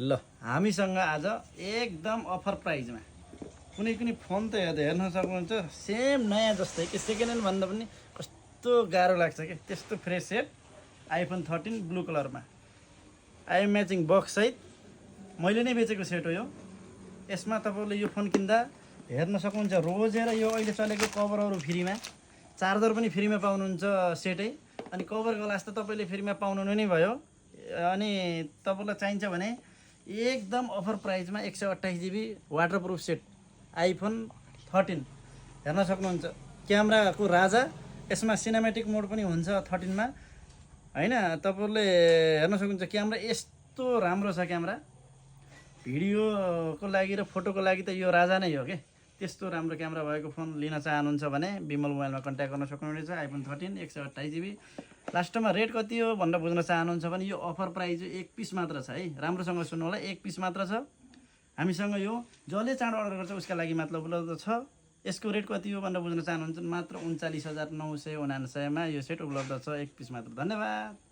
ल हामीसँग आज एकदम अफर प्राइजमा कुनै कुनै फोन त हेर्न सक्नुहुन्छ सेम नयाँ जस्तै कि सेकेन्ड ह्यान्ड भन्दा पनि कस्तो गाह्रो लाग्छ कि त्यस्तो फ्रेस सेट आइफोन 13 ब्लू कलरमा आई म्याचिङ बक्स सहित मैले नै बेचेको सेट हो यो। यसमा तपाईँले यो फोन किन्दा हेर्न सक्नुहुन्छ रोजेर यो अहिले चलेको कभरहरू फ्रीमा, चार्जर पनि फ्रीमा पाउनुहुन्छ सेटै, अनि कभर ग्लास त तपाईँले फ्रीमा पाउनु नै भयो। अनि तपाईँलाई चाहिन्छ भने एकदम अफर प्राइजमा 128 GB वाटरप्रुफ सेट आइफोन 13 हेर्न सक्नुहुन्छ। क्यामेराको राजा, यसमा सिनेमेटिक मोड पनि हुन्छ 13 मा हैन। तपाईँले हेर्न सक्नुहुन्छ क्यामेरा यस्तो राम्रो छ। क्यामेरा भिडियोको लागि र फोटोको लागि त यो राजा नै हो के। त्यस्तो राम्रो क्यामेरा भएको फोन लिन चाहनुहुन्छ भने विमल मोबाइलमा कन्ट्याक्ट गर्न सक्नुहुनेछ। IPhone 13 128 GB। लास्टमा रेट कति हो भनेर बुझ्न चाहनुहुन्छ भने यो अफर प्राइस एक पिस मात्र छ है। राम्रोसँग सुन्नु होला, एक पिस मात्र छ। हामीसँग यो जसले चाँडो अर्डर गर्छ उसका लागि मात्र उपलब्ध छ। यसको रेट कति हो भनेर बुझ्न चाहनुहुन्छ मात्र 39,999 मा यो सेट उपलब्ध छ, एक पिस मात्र। धन्यवाद।